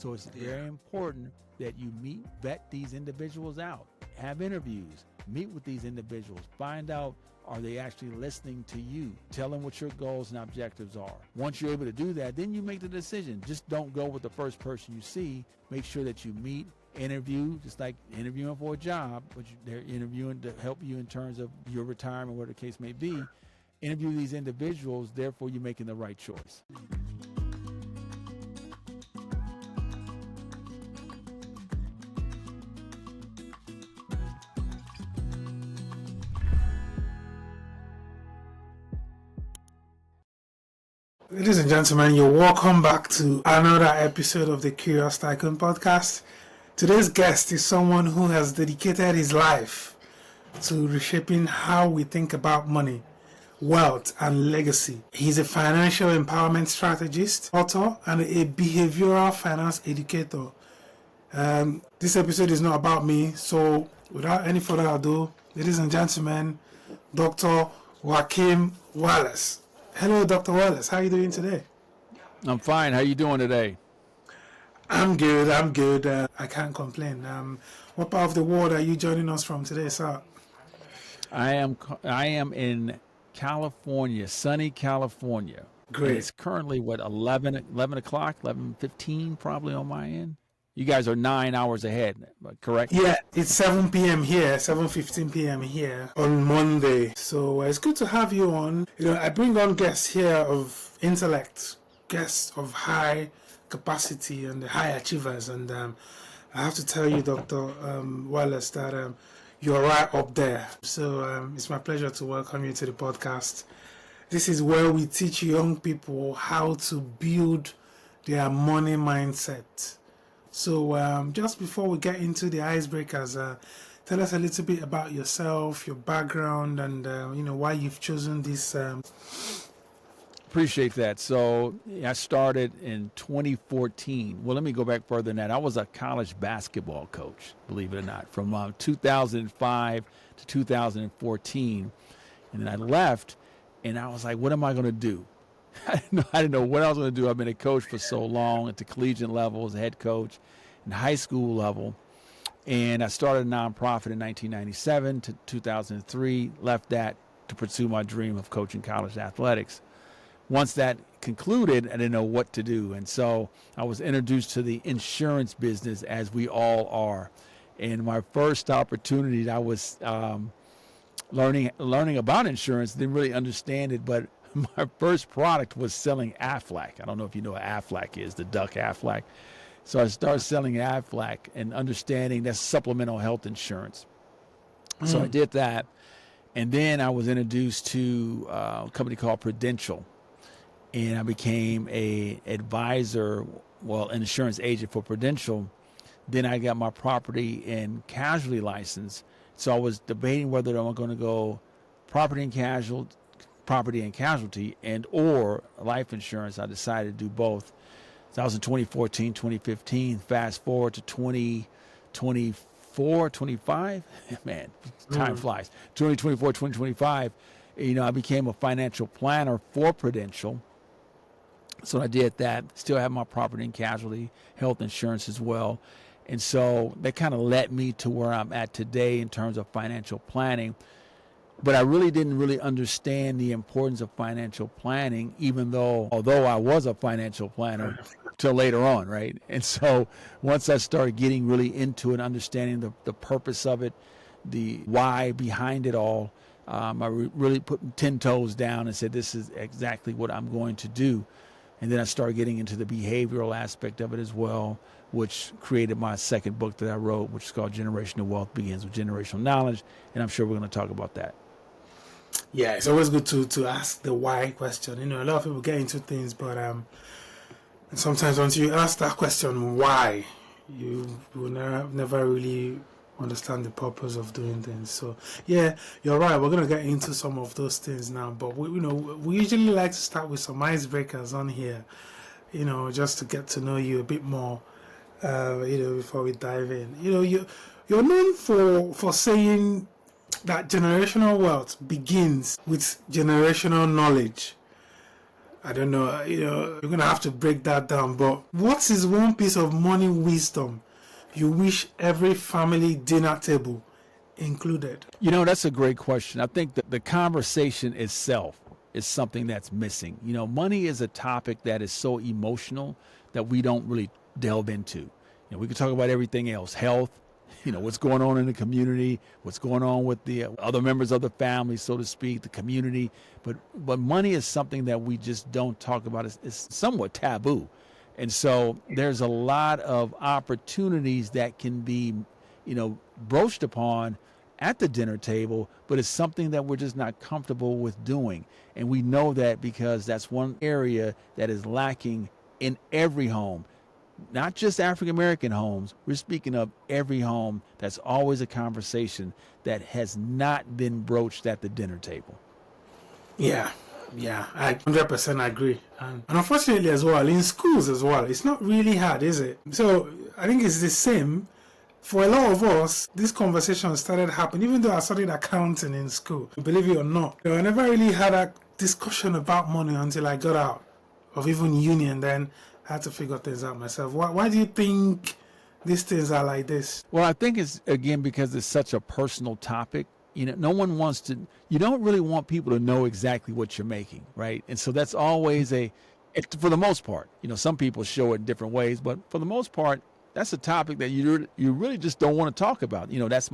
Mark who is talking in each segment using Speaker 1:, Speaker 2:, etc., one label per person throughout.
Speaker 1: So it's very important that you vet these individuals out, have interviews, meet with these individuals, find out, are they actually listening to you? Tell them what your goals and objectives are. Once you're able to do that, then you make the decision. Just don't go with the first person you see. Make sure that you meet, interview, just like interviewing for a job, but they're interviewing to help you in terms of your retirement, whatever the case may be. Interview these individuals, therefore you're making the right choice.
Speaker 2: Ladies and gentlemen, you're welcome back to another episode of the Curious Tycoon Podcast. Today's guest is someone who has dedicated his life to reshaping how we think about money, wealth, and legacy. He's a financial empowerment strategist, author, and a behavioral finance educator. This episode is not about me, so without any further ado, ladies and gentlemen, Dr. Joaquin Wallace. Hello, Dr. Wallace. How are you doing today?
Speaker 1: I'm fine. How are you doing today?
Speaker 2: I'm good. I can't complain. What part of the world are you joining us from today, sir?
Speaker 1: I am in California, sunny California.
Speaker 2: Great.
Speaker 1: And it's currently, 11 o'clock, 11:15 probably on my end. You guys are 9 hours ahead, correct?
Speaker 2: Yeah, it's 7 p.m. here, 7:15 p.m. here on Monday. So it's good to have you on. I bring on guests here of intellect, guests of high capacity and high achievers. And I have to tell you, Dr. Wallace, that you're right up there. So it's my pleasure to welcome you to the podcast. This is where we teach young people how to build their money mindset. So just before we get into the icebreakers, tell us a little bit about yourself, your background, and why you've chosen this.
Speaker 1: Appreciate that. So I started in 2014. Well, let me go back further than that. I was a college basketball coach, believe it or not, from 2005 to 2014. And then I left, and I was like, what am I going to do? I didn't know what I was going to do. I've been a coach for so long at the collegiate level as a head coach and high school level. And I started a nonprofit in 1997 to 2003, left that to pursue my dream of coaching college athletics. Once that concluded, I didn't know what to do. And so I was introduced to the insurance business, as we all are. And my first opportunity, I was learning about insurance, didn't really understand it, but my first product was selling Aflac. I don't know if you know what Aflac is, the duck Aflac. So I started selling Aflac and understanding that's supplemental health insurance. So I did that. And then I was introduced to a company called Prudential. And I became an advisor, an insurance agent for Prudential. Then I got my property and casualty license. So I was debating whether I'm going to go property and casualty and or life insurance. I decided to do both. So that was in 2014, 2015. Fast forward to 2024, 25. Man, time flies. 2024, 2025. I became a financial planner for Prudential. So I did that. Still have my property and casualty health insurance as well. And so that kind of led me to where I'm at today in terms of financial planning. But I really didn't understand the importance of financial planning, although I was a financial planner till later on, right? And so once I started getting really into it, understanding the purpose of it, the why behind it all, I really put 10 toes down and said, this is exactly what I'm going to do. And then I started getting into the behavioral aspect of it as well, which created my second book that I wrote, which is called Generational Wealth Begins with Generational Knowledge. And I'm sure we're going to talk about that.
Speaker 2: Yeah, it's always good to ask the why question. A lot of people get into things, but sometimes once you ask that question, why, you will never really understand the purpose of doing things. So yeah, you're right. We're going to get into some of those things now, but we usually like to start with some icebreakers on here, just to get to know you a bit more, before we dive in. You're known for saying that generational wealth begins with generational knowledge. I don't know, you're going to have to break that down. But what is one piece of money wisdom you wish every family dinner table included?
Speaker 1: That's a great question. I think that the conversation itself is something that's missing. Money is a topic that is so emotional that we don't really delve into. We can talk about everything else, health, what's going on in the community, what's going on with the other members of the family, so to speak, the community. But money is something that we just don't talk about. It's somewhat taboo. And so there's a lot of opportunities that can be, broached upon at the dinner table, but it's something that we're just not comfortable with doing. And we know that because that's one area that is lacking in every home. Not just African-American homes. We're speaking of every home. That's always a conversation that has not been broached at the dinner table.
Speaker 2: Yeah, I 100% agree. And unfortunately as well, in schools as well, it's not really hard, is it? So I think it's the same. For a lot of us, this conversation started happening, even though I studied accounting in school. Believe it or not, I never really had a discussion about money until I got out of even uni, and then I had to figure things out myself. Why do you think these things are like this?
Speaker 1: Well, I think it's, again, because it's such a personal topic. No one wants to, you don't really want people to know exactly what you're making, right? And so that's always for the most part, some people show it in different ways, but for the most part, that's a topic that you really just don't want to talk about. That's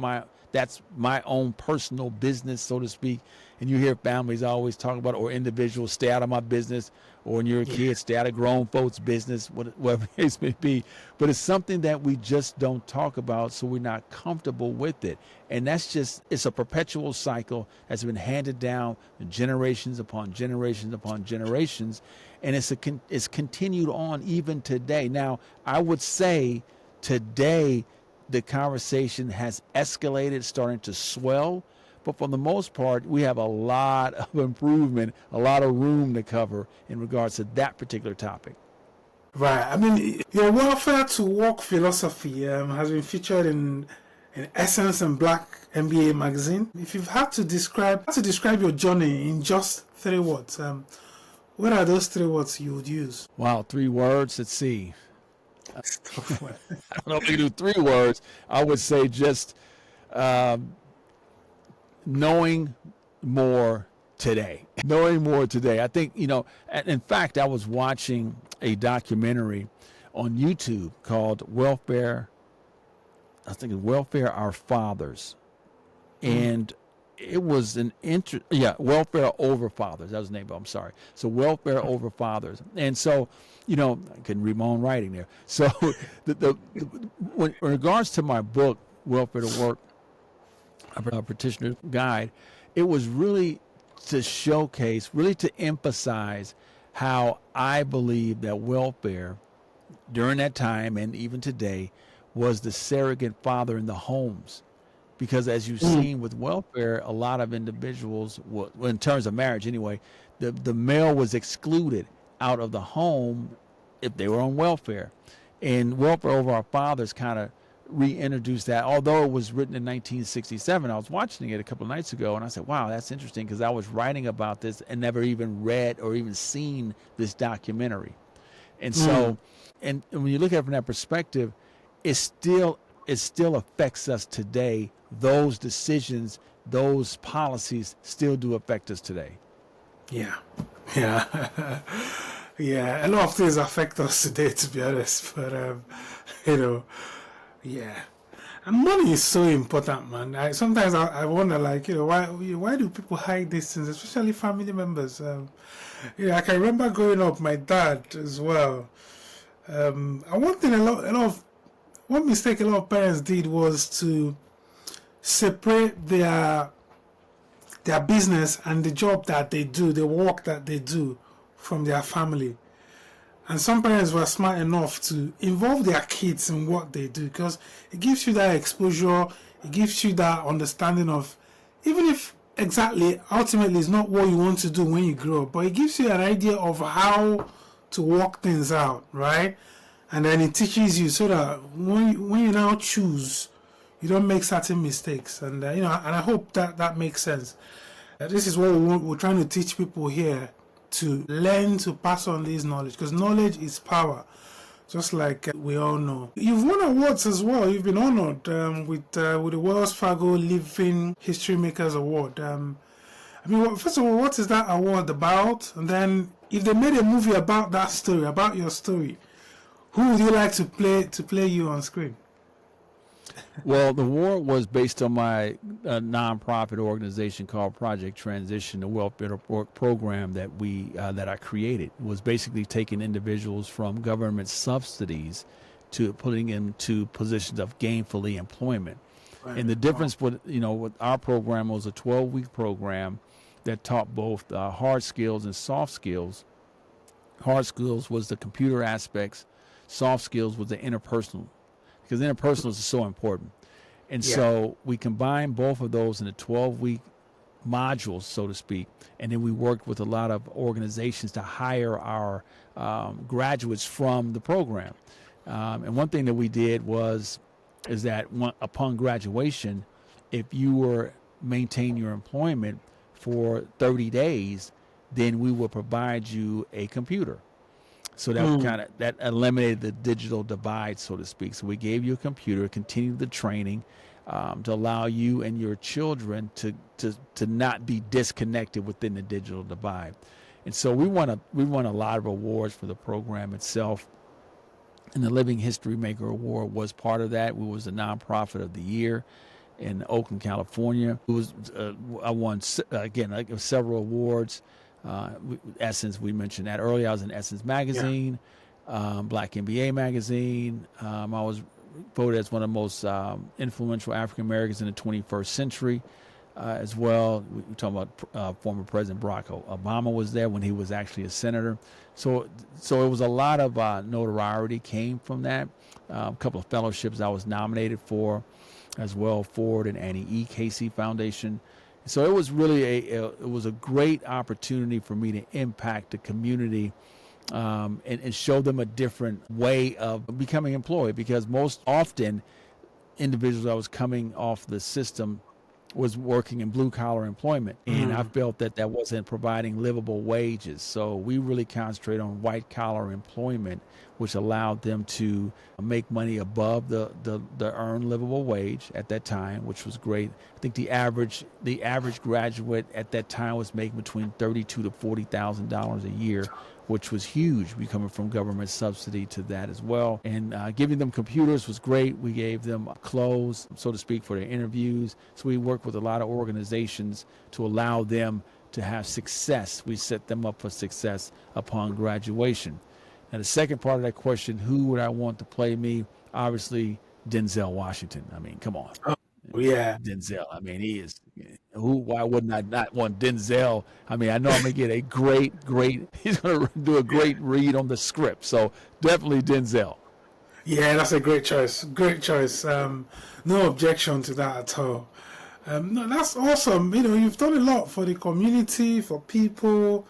Speaker 1: my own personal business, so to speak. And you hear families always talk about it, or individuals, stay out of my business, or when you're a kid, stay out of grown folks' business, whatever the case may be. But it's something that we just don't talk about, so we're not comfortable with it. And it's a perpetual cycle that's been handed down generations upon generations upon generations. And it's continued on even today. Now, I would say today the conversation has escalated, starting to swell. But for the most part, we have a lot of improvement, a lot of room to cover in regards to that particular topic.
Speaker 2: Right. I mean, your welfare to work philosophy has been featured in Essence and Black MBA magazine. If you've had to describe your journey in just 3 words, what are those 3 words you would use?
Speaker 1: Wow, 3 words. Let's see. I don't know if you do 3 words. I would say just knowing more today. Knowing more today. I think, in fact, I was watching a documentary on YouTube called Welfare Our Fathers. And it was Welfare Over Fathers. That was the name of it. I'm sorry. So Welfare Over Fathers. And so, I couldn't read my own writing there. So in regards to my book, Welfare to Work, a Petitioner's Guide, it was really to showcase, really to emphasize how I believe that welfare during that time and even today was the surrogate father in the homes. Because as you've seen with welfare, a lot of individuals, in terms of marriage anyway, the male was excluded out of the home if they were on welfare. And Welfare Over Our Fathers kind of reintroduced that. Although it was written in 1967, I was watching it a couple of nights ago, and I said, wow, that's interesting, because I was writing about this and never even read or even seen this documentary. And so, and when you look at it from that perspective, it still affects us today. Those decisions, those policies still do affect us today.
Speaker 2: Yeah. Yeah, a lot of things affect us today, to be honest. But, yeah. And money is so important, man. Sometimes I wonder, why do people hide these things, especially family members? I can remember growing up, my dad as well. And one mistake a lot of parents did was to separate their business and the job that they do, the work that they do, from their family. And some parents were smart enough to involve their kids in what they do, because it gives you that exposure, it gives you that understanding of, even if exactly ultimately it's not what you want to do when you grow up, but it gives you an idea of how to work things out, right? And then it teaches you so that when you now choose, you don't make certain mistakes. And and I hope that makes sense. This is what we're trying to teach people here to learn to pass on this knowledge, because knowledge is power, just like we all know. You've won awards as well. You've been honored with the Wells Fargo Living History Makers Award. First of all, what is that award about? And then, if they made a movie about that story, about your story, who would you like to play you on screen?
Speaker 1: Well, the award was based on my nonprofit organization called Project Transition, the welfare program that I created. It was basically taking individuals from government subsidies to putting them into positions of gainfully employment. Right. And the difference with our program was a 12-week program that taught both hard skills and soft skills. Hard skills was the computer aspects. Soft skills was the interpersonal, because interpersonal is so important. And so we combined both of those in a 12-week modules, so to speak. And then we worked with a lot of organizations to hire our graduates from the program. And one thing that we did is that upon graduation, if you were maintain your employment for 30 days, then we will provide you a computer. So that eliminated the digital divide, so to speak. So we gave you a computer, continued the training to allow you and your children to not be disconnected within the digital divide. And so we won a lot of awards for the program itself. And the Living History Maker Award was part of that. We was the nonprofit of the year in Oakland, California. I won several awards. Essence, we mentioned that earlier. I was in Essence magazine, Black MBA magazine. I was voted as one of the most influential African Americans in the 21st century as well. We're talking about former President Barack Obama was there when he was actually a senator. So it was a lot of notoriety came from that. A couple of fellowships I was nominated for as well, Ford and Annie E. Casey Foundation. So it was really it was a great opportunity for me to impact the community and show them a different way of becoming employed, because most often individuals that was coming off the system was working in blue collar employment, and I felt that wasn't providing livable wages. So we really concentrate on white collar employment, which allowed them to make money above the earned livable wage at that time, which was great. I think the average graduate at that time was making between $32,000 to $40,000 a year, which was huge. We coming from government subsidy to that as well. And giving them computers was great. We gave them clothes, so to speak, for their interviews. So we worked with a lot of organizations to allow them to have success. We set them up for success upon graduation. Now, the second part of that question, who would I want to play me? Obviously, Denzel Washington. I mean, come on.
Speaker 2: Oh, yeah.
Speaker 1: Denzel. I mean, he is. Why wouldn't I not want Denzel? I mean, I know I'm going to get a great, he's going to do a great read on the script. So definitely Denzel.
Speaker 2: Yeah, that's a great choice. Great choice. No objection to that at all. No, that's awesome. You've done a lot for the community, for people,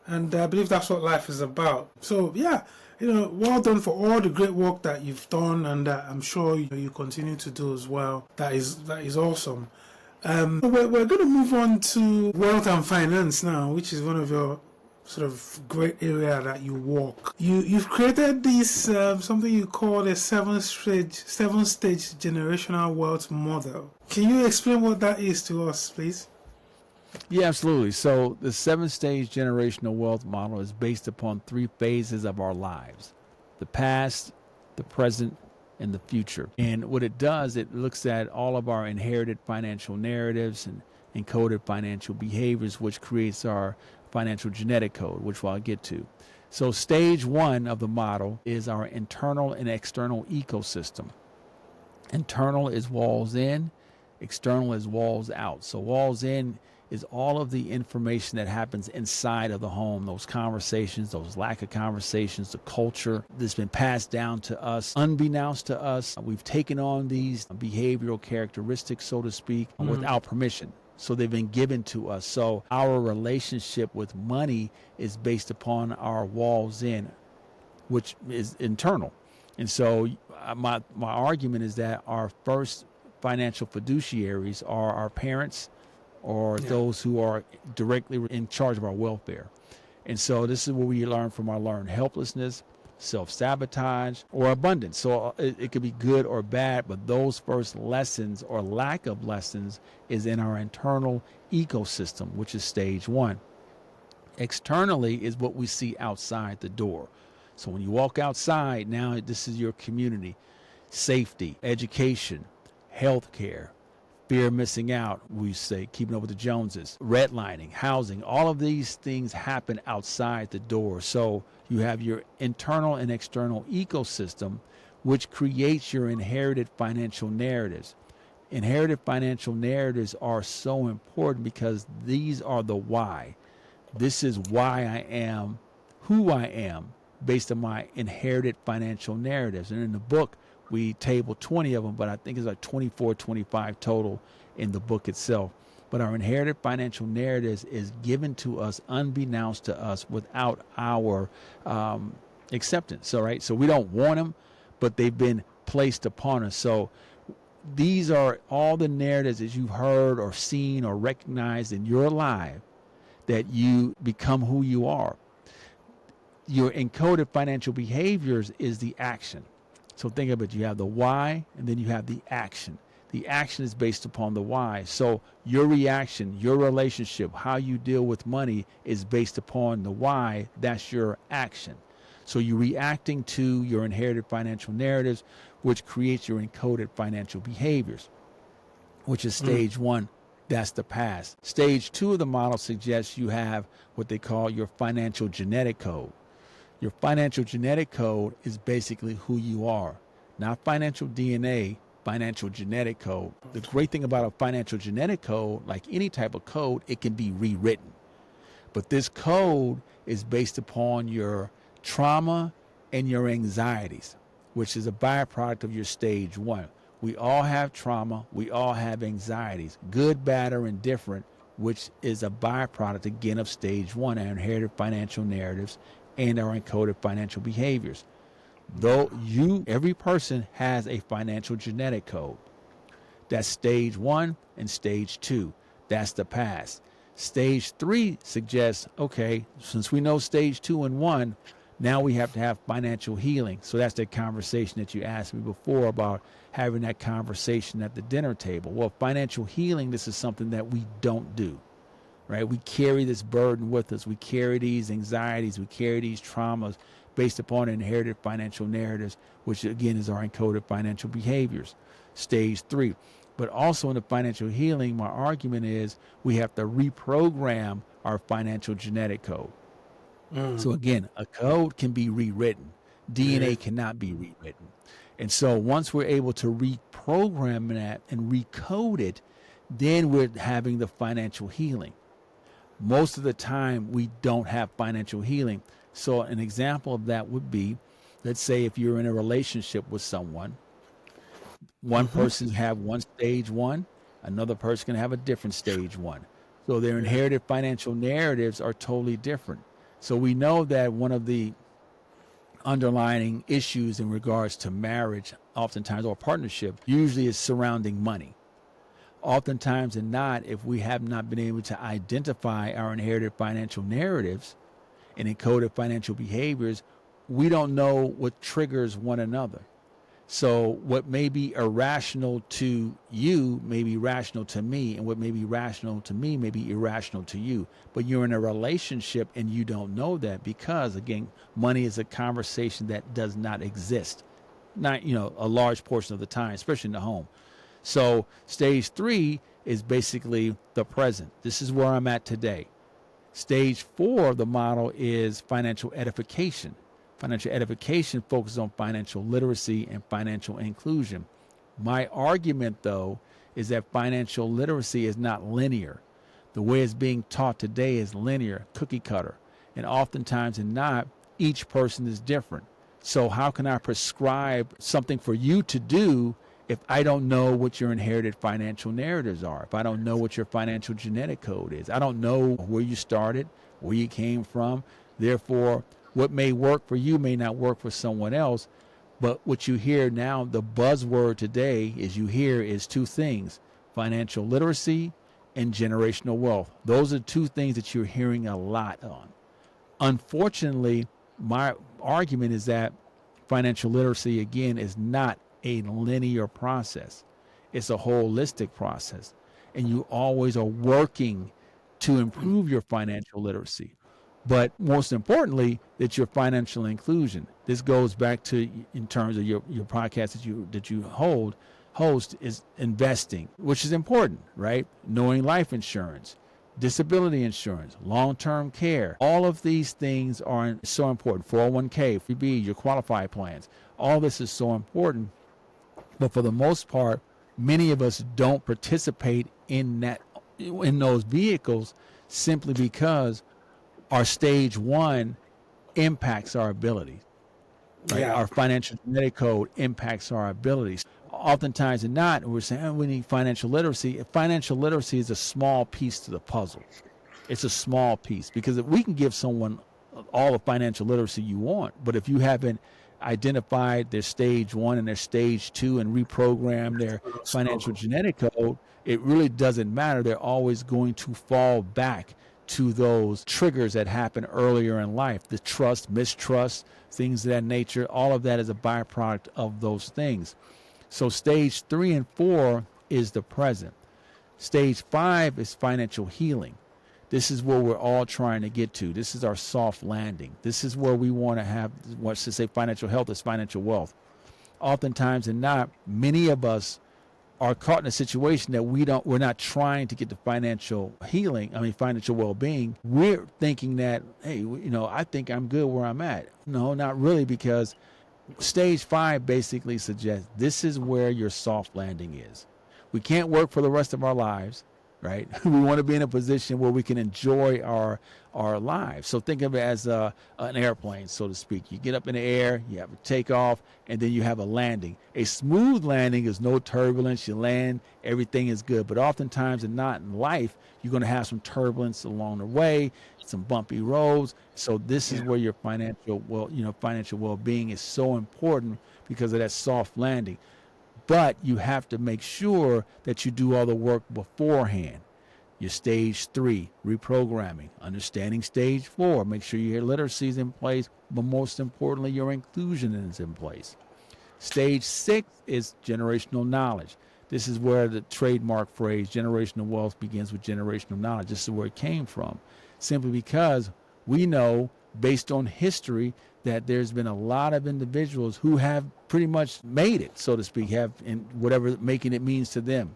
Speaker 2: and I believe that's what life is about. So, yeah, well done for all the great work that you've done, and I'm sure you continue to do as well. That is awesome. We're going to move on to wealth and finance now, which is one of your sort of great area that you work. You've created this something you call a seven-stage generational wealth model. Can you explain what that is to us, please?
Speaker 1: Yeah, absolutely. So the 7-stage generational wealth model is based upon 3 phases of our lives: the past, the present, and the future. And what it does, it looks at all of our inherited financial narratives and encoded financial behaviors, which creates our financial genetic code, which I'll get to. So stage 1 of the model is our internal and external ecosystem. Internal is walls in, external is walls out. So walls in is all of the information that happens inside of the home, those conversations, those lack of conversations, the culture that's been passed down to us, unbeknownst to us. We've taken on these behavioral characteristics, so to speak, without permission. So they've been given to us. So our relationship with money is based upon our walls in, which is internal. And so my argument is that our first financial fiduciaries are our parents, or those who are directly in charge of our welfare. And so this is where we learn from our learned helplessness, self-sabotage, or abundance. So it could be good or bad, but those first lessons or lack of lessons is in our internal ecosystem, which is stage one. Externally is what we see outside the door. So when you walk outside, now this is your community, safety, education, healthcare, fear of missing out, we say keeping up with the Joneses, redlining, housing, all of these things happen outside the door. So you have your internal and external ecosystem, which creates your inherited financial narratives. Inherited financial narratives are so important because these are the why. This is why I am who I am based on my inherited financial narratives. And in the book, we table 20 of them, but I think it's like 24, 25 total in the book itself. But our inherited financial narratives is given to us unbeknownst to us without our acceptance. So, right? So we don't want them, but they've been placed upon us. So these are all the narratives that you've heard or seen or recognized in your life that you become who you are. Your encoded financial behaviors is the action. So think of it, you have the why and then you have the action. The action is based upon the why. So your reaction, your relationship, how you deal with money is based upon the why. That's your action. So you're reacting to your inherited financial narratives, which creates your encoded financial behaviors, which is stage one. That's the past. Stage two of the model suggests you have what they call your financial genetic code. Your financial genetic code is basically who you are, not financial DNA, financial genetic code. The great thing about a financial genetic code, like any type of code, it can be rewritten. But this code is based upon your trauma and your anxieties, which is a byproduct of your stage one. We all have trauma. We all have anxieties, good, bad, or indifferent, which is a byproduct, again, of stage one, our inherited financial narratives and our encoded financial behaviors. Though every person has a financial genetic code. That's stage one and stage two. That's the past. Stage three suggests, okay, since we know stage two and one, now we have to have financial healing. So that's the conversation that you asked me before about having that conversation at the dinner table. Well, financial healing, this is something that we don't do, right? We carry this burden with us. We carry these anxieties. We carry these traumas based upon inherited financial narratives, which again is our encoded financial behaviors. Stage three. But also in the financial healing, my argument is we have to reprogram our financial genetic code. So again, a code can be rewritten. DNA cannot be rewritten. And so once we're able to reprogram that and recode it, then we're having the financial healing. Most of the time, we don't have financial healing. So an example of that would be, let's say if you're in a relationship with someone, one person have one stage one, another person can have a different stage one. So their inherited financial narratives are totally different. So we know that one of the underlying issues in regards to marriage, oftentimes, or partnership, usually is surrounding money. Oftentimes and not, if we have not been able to identify our inherited financial narratives and encoded financial behaviors, we don't know what triggers one another. So what may be irrational to you may be rational to me, and what may be rational to me may be irrational to you. But you're in a relationship and you don't know that because, again, money is a conversation that does not exist, not, a large portion of the time, especially in the home. So stage three is basically the present. This is where I'm at today. Stage four of the model is financial edification. Financial edification focuses on financial literacy and financial inclusion. My argument, though, is that financial literacy is not linear. The way it's being taught today is linear, cookie cutter. And oftentimes and not, each person is different. So how can I prescribe something for you to do if I don't know what your inherited financial narratives are? If I don't know what your financial genetic code is? I don't know where you started, where you came from. Therefore, what may work for you may not work for someone else. But what you hear now, the buzzword today is two things: financial literacy and generational wealth. Those are two things that you're hearing a lot on. Unfortunately, my argument is that financial literacy, again, is not a linear process. It's a holistic process. And you always are working to improve your financial literacy. But most importantly, that your financial inclusion. This goes back to, in terms of your podcast that you host, is investing, which is important, right? Knowing life insurance, disability insurance, long-term care. All of these things are so important. 401k, 3B, your qualified plans. All this is so important. But for the most part, many of us don't participate in those vehicles simply because our stage one impacts our ability. Right?
Speaker 2: Yeah.
Speaker 1: Our financial genetic code impacts our abilities. Oftentimes and not, we're saying, we need financial literacy. Financial literacy is a small piece to the puzzle. It's a small piece, because if we can give someone all the financial literacy you want, but if you haven't identified their stage one and their stage two and reprogram their financial genetic code, it really doesn't matter. They're always going to fall back to those triggers that happen earlier in life, the trust, mistrust, things of that nature. All of that is a byproduct of those things. So stage 3 and 4 is the present. Stage 5 is financial healing. This is where we're all trying to get to. This is our soft landing. This is where we want to have, what's to say financial health is financial wealth. Oftentimes and not, many of us are caught in a situation that we're not trying to get to financial well-being. We're thinking that, hey, I think I'm good where I'm at. No, not really, because stage 5 basically suggests this is where your soft landing is. We can't work for the rest of our lives, right? We want to be in a position where we can enjoy our lives. So think of it as an airplane, so to speak. You get up in the air, you have a takeoff, and then you have a landing. A smooth landing is no turbulence. You land, everything is good. But oftentimes and not in life, you're going to have some turbulence along the way, some bumpy roads. So this is where your financial well-being is so important, because of that soft landing. But you have to make sure that you do all the work beforehand. Your stage 3, reprogramming, understanding stage 4, make sure your literacy is in place, but most importantly, your inclusion is in place. Stage 6 is generational knowledge. This is where the trademark phrase, generational wealth begins with generational knowledge. This is where it came from, simply because we know, based on history, that there's been a lot of individuals who have pretty much made it, so to speak, have in whatever making it means to them,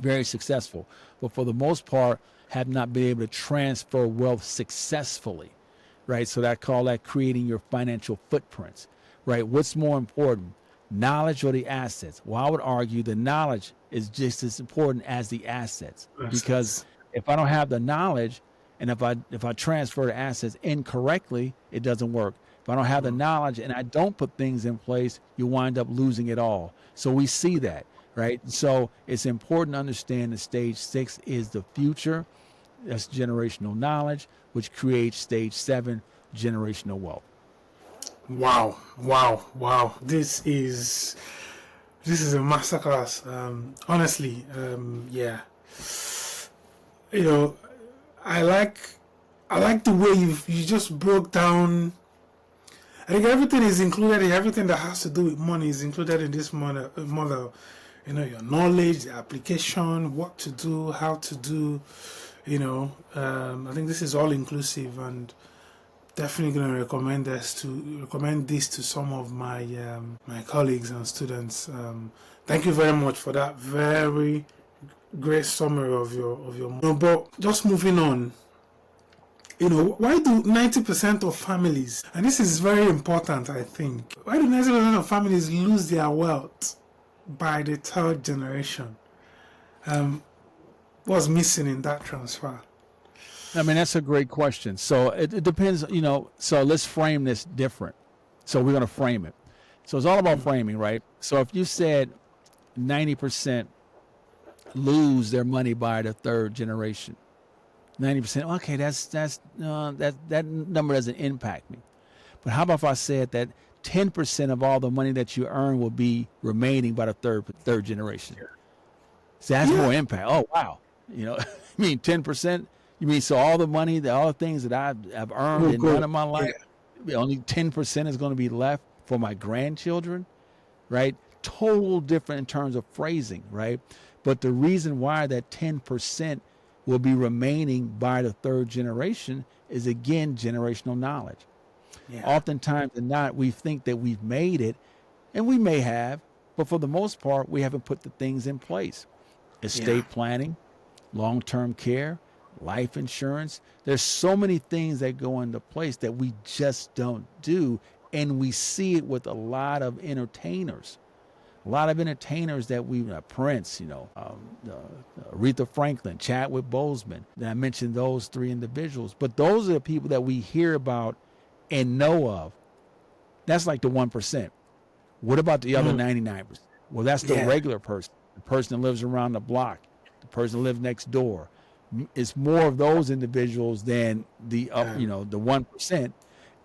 Speaker 1: very successful, but for the most part have not been able to transfer wealth successfully, right? So I call that creating your financial footprints, right? What's more important, knowledge or the assets? Well, I would argue the knowledge is just as important as the assets, because if I don't have the knowledge, and if I transfer the assets incorrectly, it doesn't work. If I don't have the knowledge and I don't put things in place, you wind up losing it all. So we see that, right? So it's important to understand that stage 6 is the future. That's generational knowledge, which creates stage 7, generational wealth.
Speaker 2: Wow. This is a masterclass. Honestly, yeah. I like the way you just broke down. I think everything is included. Everything that has to do with money is included in this model. Your knowledge, the application, what to do, how to do. I think this is all inclusive, and definitely going to recommend this to some of my my colleagues and students. Thank you very much for that very great summary of your. But just moving on. Why do 90% of families, and this is very important, I think, why do 90% of families lose their wealth by the 3rd generation? What's missing in that transfer?
Speaker 1: I mean, that's a great question. So it depends, so let's frame this different. So we're going to frame it. So it's all about framing, right? So if you said 90% lose their money by the 3rd generation, 90%. Okay, that number doesn't impact me. But how about if I said that 10% of all the money that you earn will be remaining by the third generation? So that's more impact. Oh wow, 10%. You mean so all the money, all the things that I've earned in none of my life, only 10% is going to be left for my grandchildren, right? Total different in terms of phrasing, right? But the reason why that 10% will be remaining by the third generation is, again, generational knowledge.
Speaker 2: Yeah.
Speaker 1: Oftentimes and not, we think that we've made it, and we may have, but for the most part, we haven't put the things in place. Estate planning, long-term care, life insurance. There's so many things that go into place that we just don't do, and we see it with a lot of entertainers. A lot of entertainers that we, Prince, Aretha Franklin, Chadwick Boseman. I mentioned those three individuals, but those are the people that we hear about and know of. That's like the 1%. What about the other 99%? Well, that's the regular person, the person that lives around the block, the person that lives next door. It's more of those individuals than the the 1%,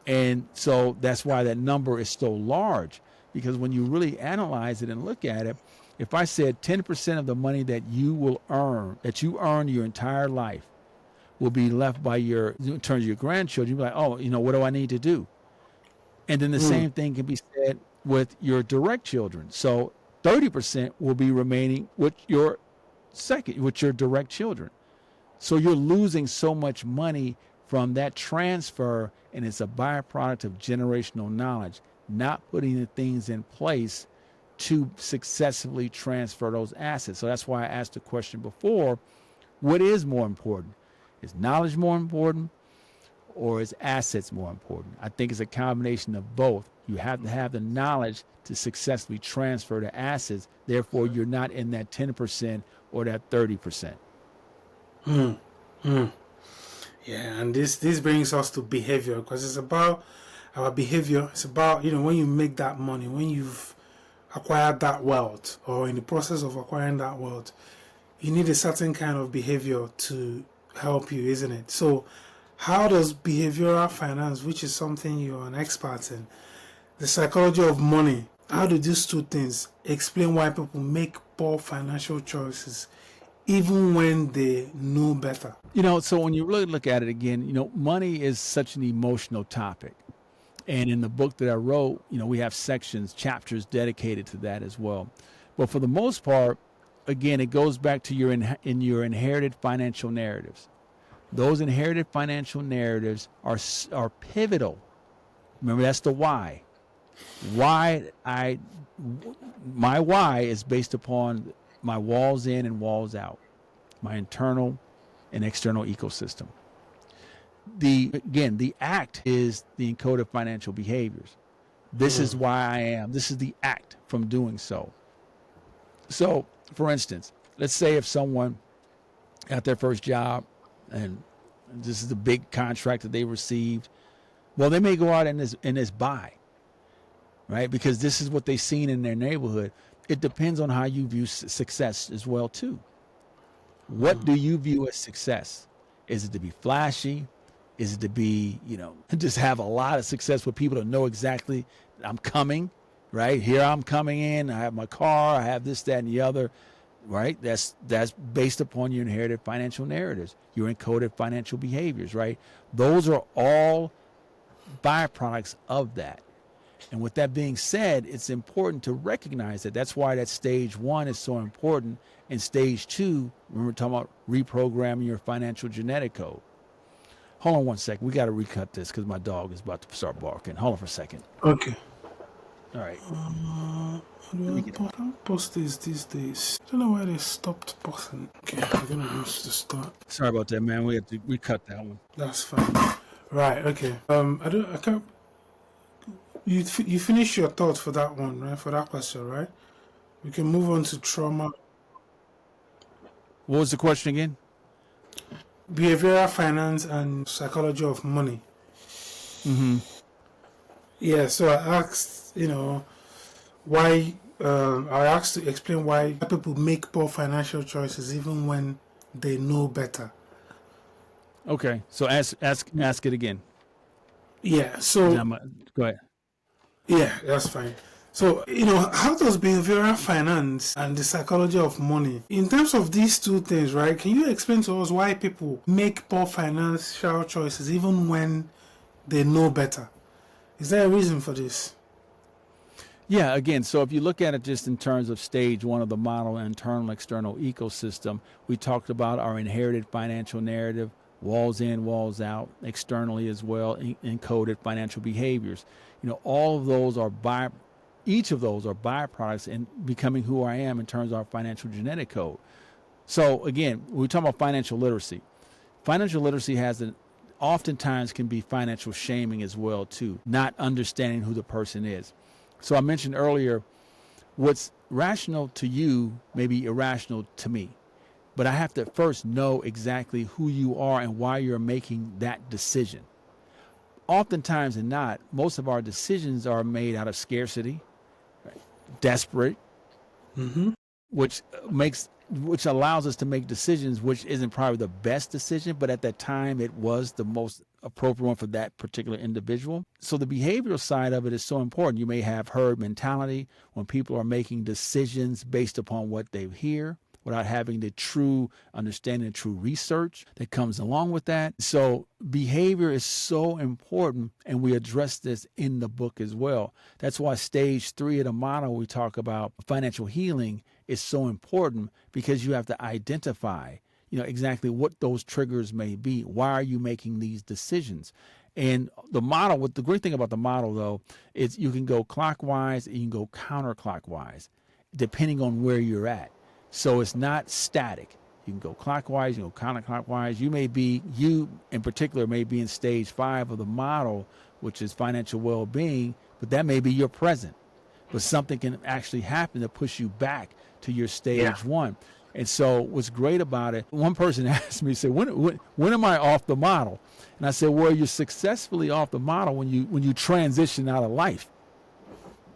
Speaker 1: and so that's why that number is so large. Because when you really analyze it and look at it, if I said 10% of the money that you will earn, that you earn your entire life, will be left by in terms of your grandchildren, you'll be like, oh, what do I need to do? And then the same thing can be said with your direct children. So 30% will be remaining with your direct children. So you're losing so much money from that transfer, and it's a byproduct of generational knowledge, not putting the things in place to successfully transfer those assets. So that's why I asked the question before, what is more important? Is knowledge more important, or is assets more important? I think it's a combination of both. You have to have the knowledge to successfully transfer the assets. Therefore, you're not in that 10% or that 30%.
Speaker 2: Yeah, and this brings us to behavior, because it's about our behavior. It's about, when you make that money, when you've acquired that wealth, or in the process of acquiring that wealth, you need a certain kind of behavior to help you, isn't it? So how does behavioral finance, which is something you're an expert in, the psychology of money, how do these two things explain why people make poor financial choices even when they know better?
Speaker 1: So when you really look at it again, money is such an emotional topic. And in the book that I wrote, we have chapters dedicated to that as well. But for the most part, again, it goes back to your inherited financial narratives. Those inherited financial narratives are pivotal. Remember, that's the why. My why is based upon my walls in and walls out, my internal and external ecosystem. The act is the encoded financial behaviors. This is why I am. This is the act from doing so. So, for instance, let's say if someone got their first job and this is the big contract that they received, well, they may go out and this buy, right? Because this is what they've seen in their neighborhood. It depends on how you view success as well, too. What do you view as success? Is it to be flashy? Is it to be, just have a lot of success for people to know exactly I'm coming, right? Here I'm coming in. I have my car. I have this, that, and the other, right? That's based upon your inherited financial narratives, your encoded financial behaviors, right? Those are all byproducts of that. And with that being said, it's important to recognize that. That's why that stage 1 is so important. And stage 2, when we're talking about reprogramming your financial genetic code. Hold on one second. We got to recut this because my dog is about to start barking. Hold on for a second.
Speaker 2: Okay.
Speaker 1: All right.
Speaker 2: How do I post this these days? I don't know why they stopped posting. Okay, I'm going to use the start.
Speaker 1: Sorry about that, man. We have to recut that one.
Speaker 2: That's fine. Right, okay. I can't. You finish your thoughts for that one, right? For that question, right? We can move on to trauma.
Speaker 1: What was the question again?
Speaker 2: Behavioral finance and psychology of money. Yeah, so I asked, why. I asked to explain why people make poor financial choices even when they know better.
Speaker 1: Okay, so ask it again.
Speaker 2: Yeah. So
Speaker 1: go ahead.
Speaker 2: Yeah, that's fine. So, how does behavioral finance and the psychology of money, in terms of these two things, right? Can you explain to us why people make poor financial choices even when they know better? Is there a reason for this?
Speaker 1: Yeah, again, so if you look at it just in terms of stage one of the model, internal external ecosystem, we talked about our inherited financial narrative, walls in, walls out, externally as well, encoded financial behaviors. All of those are each of those are byproducts in becoming who I am in terms of our financial genetic code. So again, we talk about financial literacy. Financial literacy oftentimes can be financial shaming as well too, not understanding who the person is. So I mentioned earlier, what's rational to you may be irrational to me, but I have to first know exactly who you are and why you're making that decision. Oftentimes and not, most of our decisions are made out of scarcity, desperate, which allows us to make decisions which isn't probably the best decision, but at that time it was the most appropriate one for that particular individual. So the behavioral side of it is so important. You may have herd mentality when people are making decisions based upon what they hear without having the true understanding, the true research that comes along with that. So behavior is so important, and we address this in the book as well. That's why stage 3 of the model, we talk about financial healing, is so important, because you have to identify, exactly what those triggers may be. Why are you making these decisions? And the model, what the great thing about the model though, is you can go clockwise and you can go counterclockwise, depending on where you're at. So it's not static. You can go clockwise, you can go counterclockwise. You in particular may be in stage 5 of the model, which is financial well-being, but that may be your present. But something can actually happen to push you back to your stage 1. And so what's great about it, one person asked me, said, when am I off the model? And I said, well, you're successfully off the model when you transition out of life.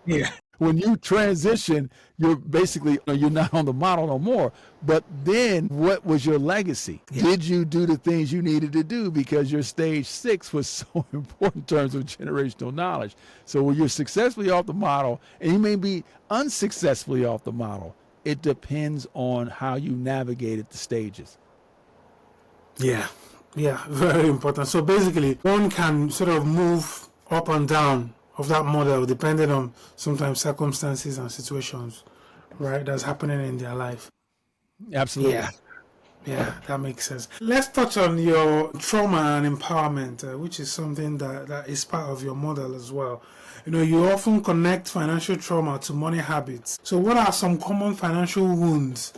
Speaker 2: Yeah.
Speaker 1: When you transition, you're basically, you're not on the model no more. But then what was your legacy? Yeah. Did you do the things you needed to do? Because your stage 6 was so important in terms of generational knowledge. So when you're successfully off the model, and you may be unsuccessfully off the model, it depends on how you navigated the stages.
Speaker 2: Yeah, very important. So basically, one can sort of move up and down of that model depending on sometimes circumstances and situations, right, that's happening in their life.
Speaker 1: Absolutely.
Speaker 2: Yeah, that makes sense. Let's touch on your trauma and empowerment, which is something that is part of your model as well. You often connect financial trauma to money habits. So what are some common financial wounds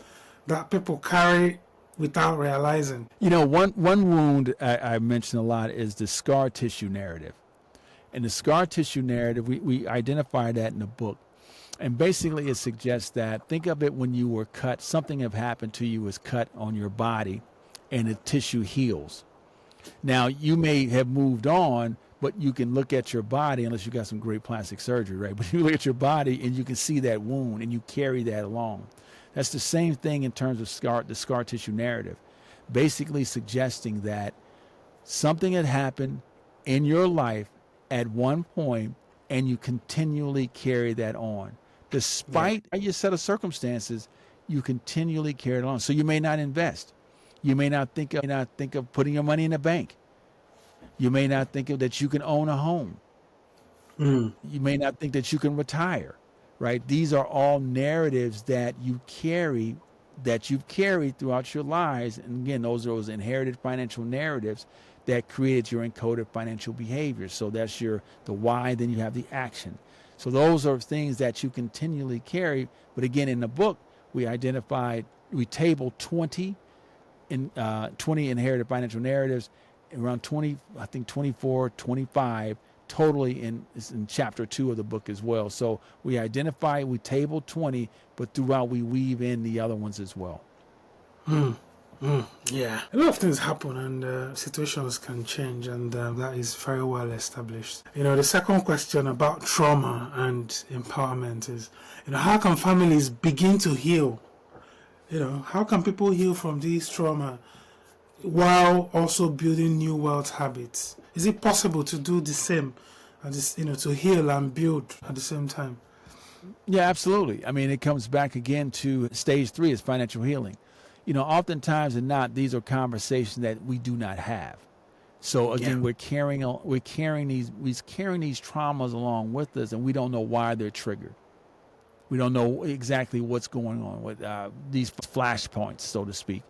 Speaker 2: that people carry without realizing?
Speaker 1: One wound I mention a lot is the scar tissue narrative. And the scar tissue narrative, we identify that in the book. And basically it suggests that, think of it when you were cut, something have happened to you, was cut on your body, and the tissue heals. Now, you may have moved on, but you can look at your body, unless you got some great plastic surgery, right? But you look at your body and you can see that wound and you carry that along. That's the same thing in terms of the scar tissue narrative, basically suggesting that something had happened in your life at one point, and you continually carry that on. Despite your set of circumstances, you continually carry it on. So you may not invest. You may not think of putting your money in a bank. You may not think of that you can own a home. You may not think that you can retire, right? These are all narratives that you carry, that you've carried throughout your lives. And again, those are those inherited financial narratives that created your encoded financial behavior. So that's the why, then you have the action. So those are things that you continually carry. But again, in the book, we table 20 inherited financial narratives, around 20, I think 24, 25, totally in chapter 2 of the book as well. So we table 20, but throughout we weave in the other ones as well.
Speaker 2: Yeah, a lot of things happen and situations can change, and that is very well established. The second question about trauma and empowerment is, how can families begin to heal? How can people heal from these trauma while also building new wealth habits? Is it possible to do the same, and to heal and build at the same time?
Speaker 1: Yeah, absolutely. I mean, it comes back again to stage 3 is financial healing. Oftentimes and not, these are conversations that we do not have. So again,
Speaker 2: Yeah.
Speaker 1: we're carrying these traumas along with us, and we don't know why they're triggered. We don't know exactly what's going on with these flashpoints, so to speak.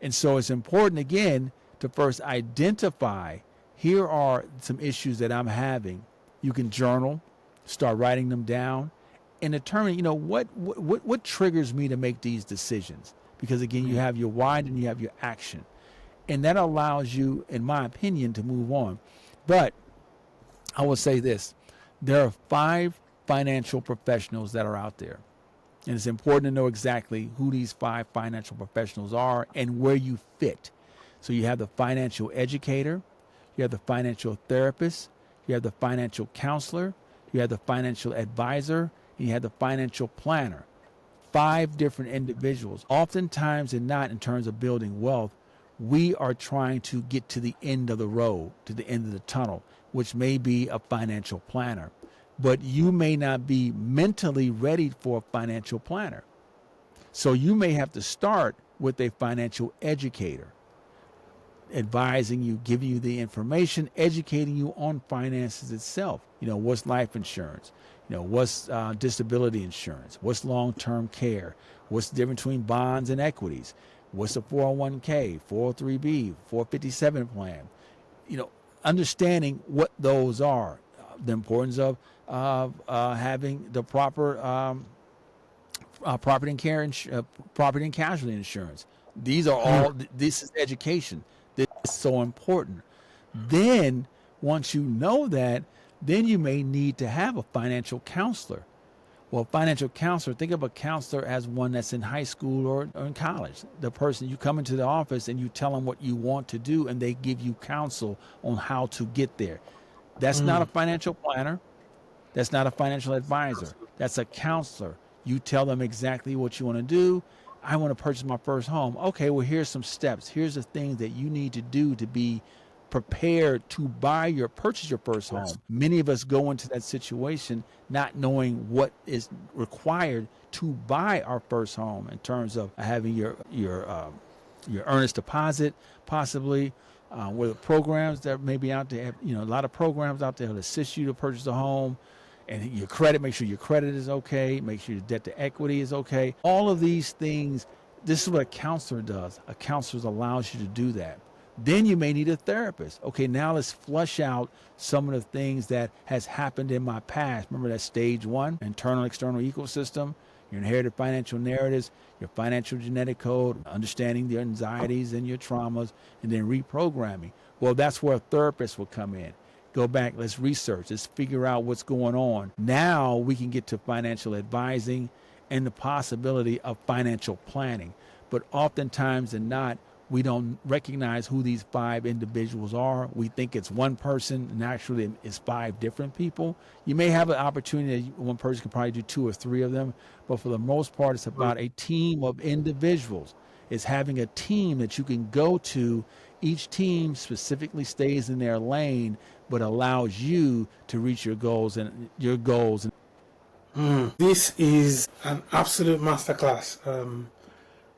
Speaker 1: And so it's important, again, to first identify, here are some issues that I'm having. You can journal, start writing them down, and determine, what triggers me to make these decisions. Because, again, you have your why and you have your action. And that allows you, in my opinion, to move on. But I will say this. There are 5 financial professionals that are out there. And it's important to know exactly who these 5 financial professionals are and where you fit. So you have the financial educator, you have the financial therapist, you have the financial counselor, you have the financial advisor, and you have the financial planner. 5 different individuals. Oftentimes and not, in terms of building wealth, we are trying to get to the end of the road, to the end of the tunnel, which may be a financial planner. But you may not be mentally ready for a financial planner. So you may have to start with a financial educator, advising you, giving you the information, educating you on finances itself. What's life insurance? What's disability insurance? What's long-term care? What's the difference between bonds and equities? What's the 401k, 403b, 457 plan? Understanding what those are, the importance of having the proper property and casualty insurance. These are all. This is education. This is so important. Then, once you know that, then you may need to have a financial counselor. Well, financial counselor, think of a counselor as one that's in high school or in college. The person, you come into the office and you tell them what you want to do, and they give you counsel on how to get there. That's not a financial planner. That's not a financial advisor. That's a counselor. You tell them exactly what you want to do. I want to purchase my first home. Okay, well, here's some steps. Here's the things that you need to do to be prepared to purchase your first home. Many of us go into that situation not knowing what is required to buy our first home, in terms of having your earnest deposit, possibly, with programs that may be out there. A lot of programs out there that assist you to purchase a home. And your credit, make sure your credit is okay. Make sure your debt to equity is okay. All of these things, this is what a counselor does. A counselor allows you to do that. Then you may need a therapist. Okay, now let's flush out some of the things that has happened in my past. Remember that stage 1, internal, external ecosystem, your inherited financial narratives, your financial genetic code, understanding the anxieties and your traumas, and then reprogramming. Well, that's where a therapist will come in. Go back, let's research, let's figure out what's going on. Now we can get to financial advising and the possibility of financial planning. But oftentimes and not, we don't recognize who these 5 individuals are. We think it's one person, and actually it's 5 different people. You may have an opportunity that one person can probably do 2 or 3 of them, but for the most part, it's about a team of individuals. It's having a team that you can go to. Each team specifically stays in their lane, but allows you to reach your goals.
Speaker 2: This is an absolute masterclass.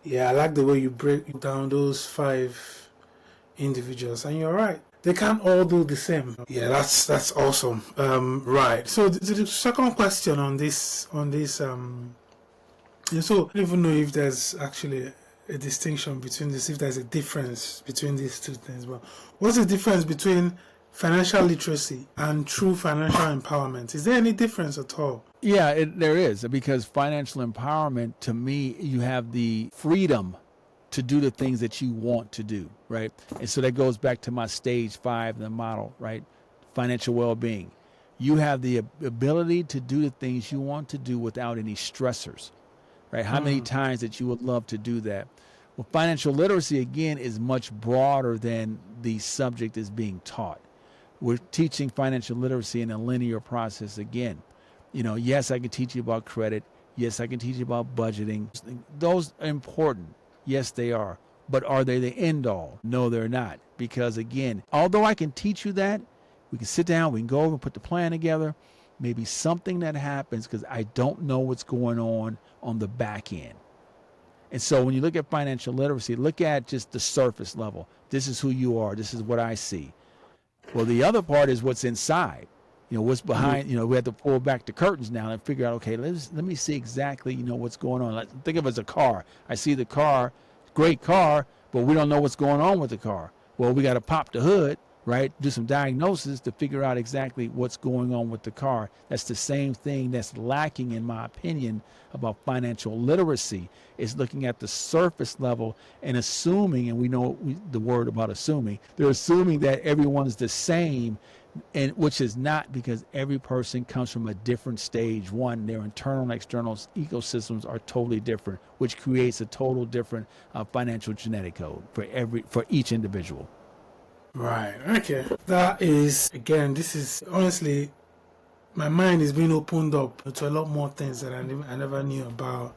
Speaker 2: I like the way you break down those 5 individuals, and you're right. They can't all do the same. Yeah, that's awesome. Right. So the second question on this, so I don't even know if there's actually a distinction between this, if there's a difference between these two things. But what's the difference between financial literacy and true financial empowerment? Is there any difference at all?
Speaker 1: Yeah, there is, because financial empowerment, to me, you have the freedom to do the things that you want to do, right? And so that goes back to my stage 5, the model, right? Financial well-being. You have the ability to do the things you want to do without any stressors, right? How many times that you would love to do that? Well, financial literacy, again, is much broader than the subject is being taught. We're teaching financial literacy in a linear process again. Yes, I can teach you about credit. Yes, I can teach you about budgeting. Those are important. Yes, they are. But are they the end all? No, they're not. Because again, although I can teach you that, we can sit down, we can go over and put the plan together. maybe something that happens because I don't know what's going on the back end. And so when you look at financial literacy, look at just the surface level. This is who you are. This is what I see. Well, the other part is what's inside. What's behind. We have to pull back the curtains now and figure out, okay, let me see exactly, what's going on. Like, think of it as a car. I see the car, great car, but we don't know what's going on with the car. Well, we got to pop the hood, right? Do some diagnosis to figure out exactly what's going on with the car. That's the same thing that's lacking, in my opinion, about financial literacy, is looking at the surface level and assuming, and we know the word about assuming, they're assuming that everyone's the same, and which is not, because every person comes from a different stage. One, their internal and external ecosystems are totally different, which creates a total different financial genetic code for each individual.
Speaker 2: Right. Okay. That is, again, this is honestly, my mind is being opened up to a lot more things that I never knew about,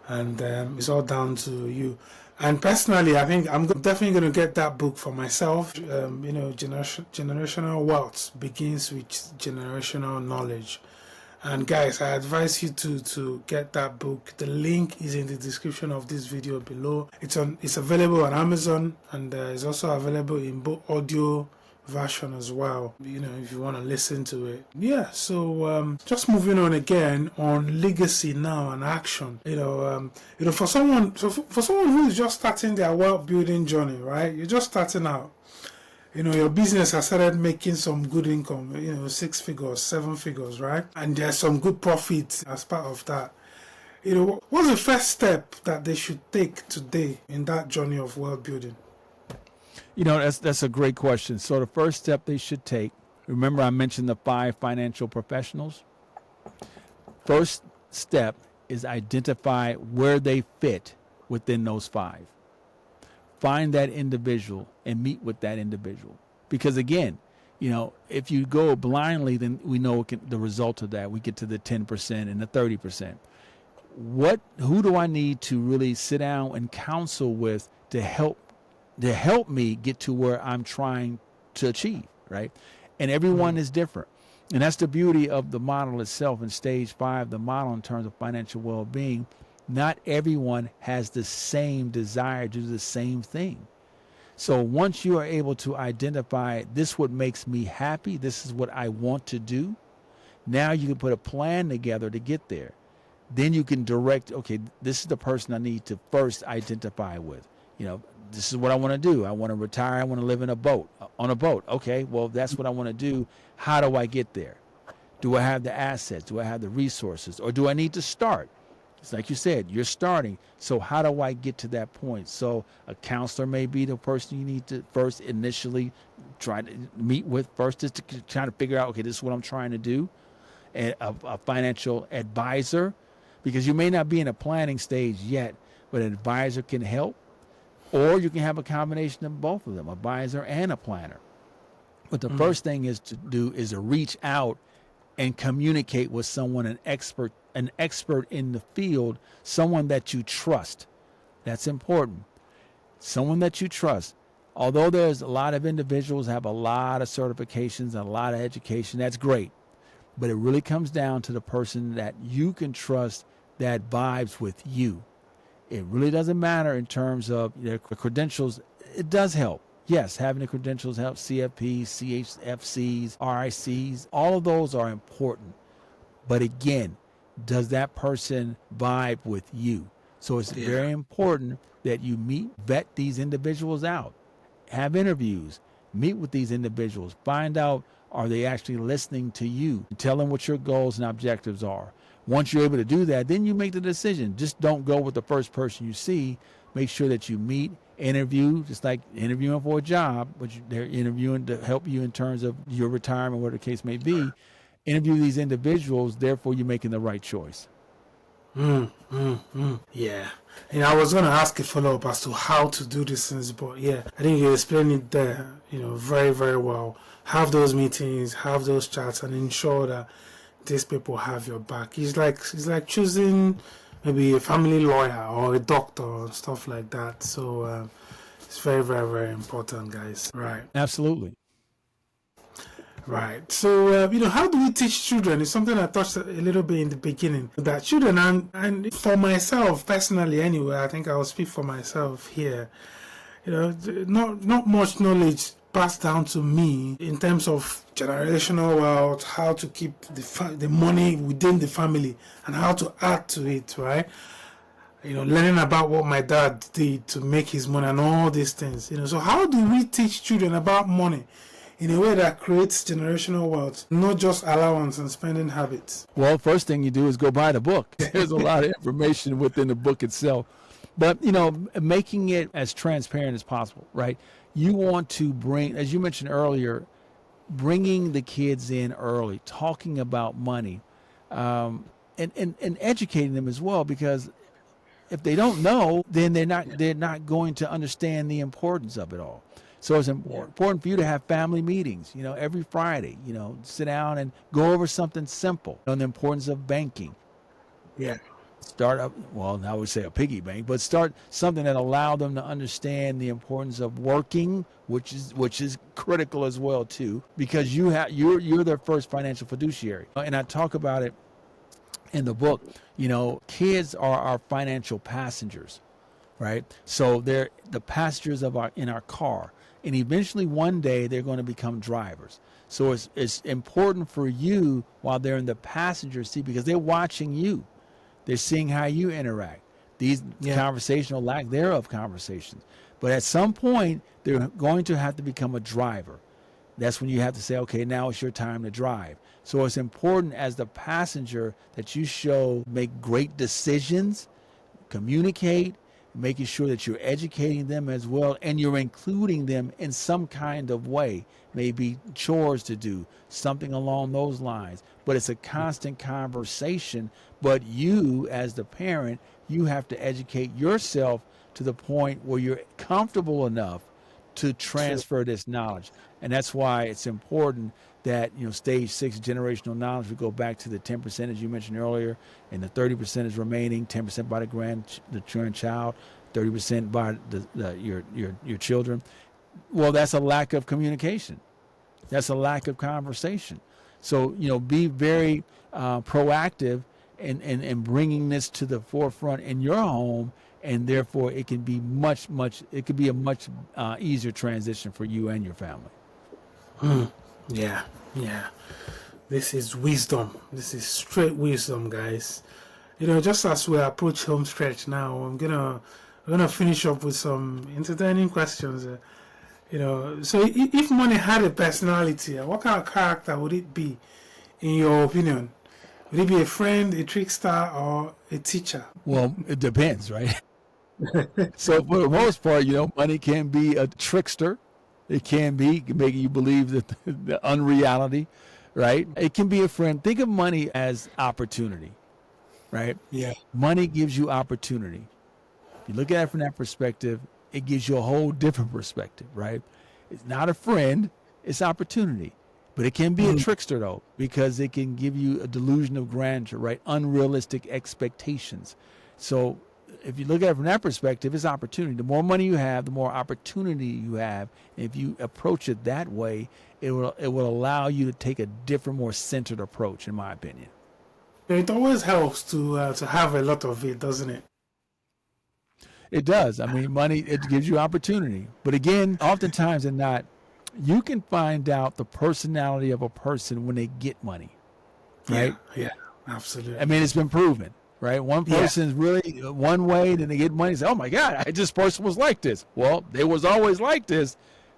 Speaker 2: and it's all down to you. And personally, I think I'm definitely going to get that book for myself. Generational wealth begins with generational knowledge. And guys, I advise you to get that book. The link is in the description of this video below. It's available on Amazon, and it's also available in both audio version as well, if you want to listen to it. Yeah, so just moving on again on legacy now and action. For someone who is just starting their wealth building journey, right? You're just starting out. Your business has started making some good income, 6 figures, 7 figures, right? And there's some good profit as part of that. What's the first step that they should take today in that journey of wealth building?
Speaker 1: That's a great question. So the first step they should take, remember I mentioned the 5 financial professionals? First step is identify where they fit within those 5. Find that individual and meet with that individual. Because again, if you go blindly, then we know the result of that. We get to the 10% and the 30%. Who do I need to really sit down and counsel with to help me get to where I'm trying to achieve, right? And everyone is different. And that's the beauty of the model itself in stage 5, the model in terms of financial well-being. Not everyone has the same desire to do the same thing. So once you are able to identify this what makes me happy, this is what I want to do, now you can put a plan together to get there. Then you can direct, okay, this is the person I need to first identify with. This is what I want to do. I want to retire. I want to live on a boat. Okay, well, that's what I want to do. How do I get there? Do I have the assets? Do I have the resources? Or do I need to start? It's like you said, you're starting. So how do I get to that point? So a counselor may be the person you need to first initially try to meet with first, just to try to figure out, okay, this is what I'm trying to do. And a financial advisor, because you may not be in a planning stage yet, but an advisor can help. Or you can have a combination of both of them, advisor and a planner. But the first thing is to reach out and communicate with someone, an expert in the field, someone that you trust. That's important. Someone that you trust. Although there's a lot of individuals have a lot of certifications and a lot of education, that's great. But it really comes down to the person that you can trust that vibes with you. It really doesn't matter in terms of their credentials. It does help. Yes, having the credentials helps. CFPs, CHFCs, RICs, all of those are important. But again, does that person vibe with you? So it's very important that you vet these individuals out, have interviews, meet with these individuals, find out, are they actually listening to you? Tell them what your goals and objectives are. Once you're able to do that, then you make the decision. Just don't go with the first person you see. Make sure that you meet, interview, just like interviewing for a job, but they're interviewing to help you in terms of your retirement, whatever the case may be. Interview these individuals, therefore you're making the right choice.
Speaker 2: Yeah. I was going to ask a follow-up as to how to do these things, but yeah, I think you explained it there, very, very well. Have those meetings, have those chats, and ensure that these people have your back. It's like choosing maybe a family lawyer or a doctor or stuff like that. So it's very, very, very important, guys. Right.
Speaker 1: Absolutely.
Speaker 2: Right. So, how do we teach children? It's something I touched a little bit in the beginning. That children, and for myself personally, anyway, I think I'll speak for myself here. Not much knowledge passed down to me in terms of generational wealth, how to keep the money within the family, and how to add to it. Right. Learning about what my dad did to make his money and all these things. So how do we teach children about money in a way that creates generational wealth, not just allowance and spending habits?
Speaker 1: Well, first thing you do is go buy the book. There's a lot of information within the book itself. But, making it as transparent as possible, right? You want to bring, as you mentioned earlier, bringing the kids in early, talking about money, and educating them as well, because if they don't know, then they're not going to understand the importance of it all. So it's important for you to have family meetings, every Friday, sit down and go over something simple on the importance of banking.
Speaker 2: Yeah.
Speaker 1: Start up, well, I would say a piggy bank, but start something that allow them to understand the importance of working, which is critical as well too, because you're their first financial fiduciary. And I talk about it in the book. Kids are our financial passengers, right? So they're the passengers in our car, and eventually one day they're going to become drivers. So it's important for you while they're in the passenger seat, because they're watching you. They're seeing how you interact. These conversational lack thereof conversations. But at some point, they're going to have to become a driver. That's when you have to say, okay, now it's your time to drive. So it's important as the passenger that you make great decisions, communicate, making sure that you're educating them as well, and you're including them in some kind of way, maybe chores to do, something along those lines. But it's a constant conversation. But you, as the parent, you have to educate yourself to the point where you're comfortable enough to transfer this knowledge. And that's why it's important that, stage 6 generational knowledge, we go back to the 10% as you mentioned earlier, and the 30% is remaining, 10% by the grandchild, 30% by your children. Well, that's a lack of communication. That's a lack of conversation. So, be very proactive in bringing this to the forefront in your home, and therefore it can be a much easier transition for you and your family.
Speaker 2: Yeah. This is wisdom. This is straight wisdom, guys. Just as we approach home stretch now, we're gonna finish up with some entertaining questions. So if money had a personality, what kind of character would it be, in your opinion? Would it be a friend, a trickster, or a teacher?
Speaker 1: Well, it depends, right? So for the most part, money can be a trickster. It can make you believe the unreality, right? It can be a friend. Think of money as opportunity, right?
Speaker 2: Yeah.
Speaker 1: Money gives you opportunity. If you look at it from that perspective, it gives you a whole different perspective, right? It's not a friend, it's opportunity. But it can be a trickster, though, because it can give you a delusion of grandeur, right? Unrealistic expectations. So if you look at it from that perspective, it's opportunity. The more money you have, the more opportunity you have. And if you approach it that way, it will allow you to take a different, more centered approach, in my opinion.
Speaker 2: It always helps to have a lot of it, doesn't it?
Speaker 1: It does. I mean, money, it gives you opportunity. But again, oftentimes and not, you can find out the personality of a person when they get money, right?
Speaker 2: Yeah, absolutely.
Speaker 1: I mean, it's been proven, right? One person's really one way, then they get money. Say, oh my God, this person was like this. Well, they was always like this.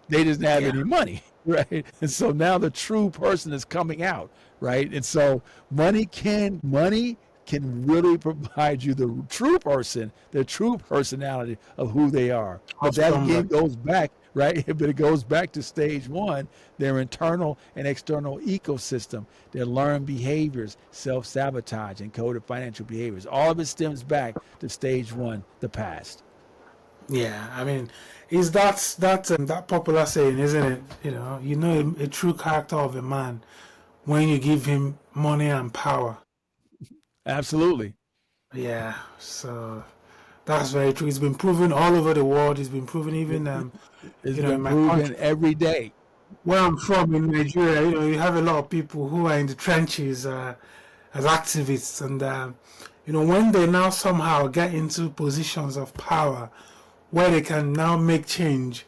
Speaker 1: They didn't have any money, right? And so now the true person is coming out, right? And so money can really provide you the true person, the true personality of who they are. But that again goes back, right? But it goes back to stage 1, their internal and external ecosystem, their learned behaviors, self-sabotage, and coded financial behaviors. All of it stems back to stage 1, the past.
Speaker 2: Yeah, I mean, is that popular saying, isn't it? A true character of a man when you give him money and power.
Speaker 1: Absolutely.
Speaker 2: Yeah, so that's very true. It's been proven all over the world. It's been proven even
Speaker 1: it's been proven every day.
Speaker 2: where I'm from in Nigeria, you have a lot of people who are in the trenches as activists, and when they now somehow get into positions of power where they can now make change,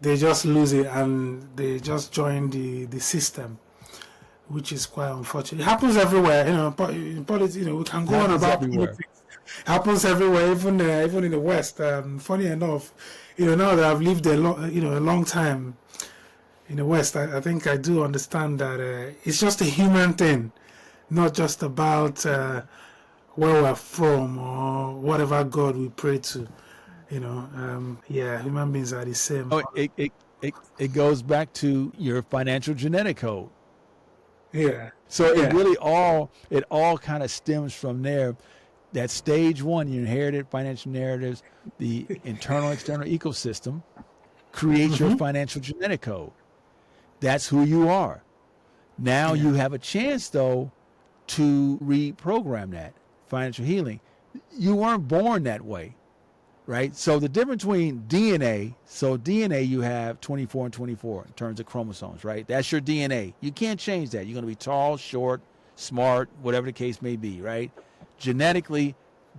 Speaker 2: they just lose it and they just join the system, which is quite unfortunate. It happens everywhere, in politics, we can go on
Speaker 1: Happens
Speaker 2: about
Speaker 1: everywhere.
Speaker 2: politics. It happens everywhere, even in the West. Funny enough, now that I've lived a long time in the West, I think I do understand that it's just a human thing, not just about where we're from or whatever God we pray to. Human beings are the same.
Speaker 1: Oh, it goes back to your financial genetic code.
Speaker 2: Yeah.
Speaker 1: So
Speaker 2: Yeah.
Speaker 1: it all kind of stems from there. That stage one, you inherited financial narratives, the internal external ecosystem creates your financial genetic code. That's who you are. Now you have a chance though to reprogram that financial healing. You weren't born that way, right? So the difference between DNA, you have 24 and 24 in terms of chromosomes, right? That's your DNA. You can't change that. You're going to be tall, short, smart, whatever the case may be, right? Genetically,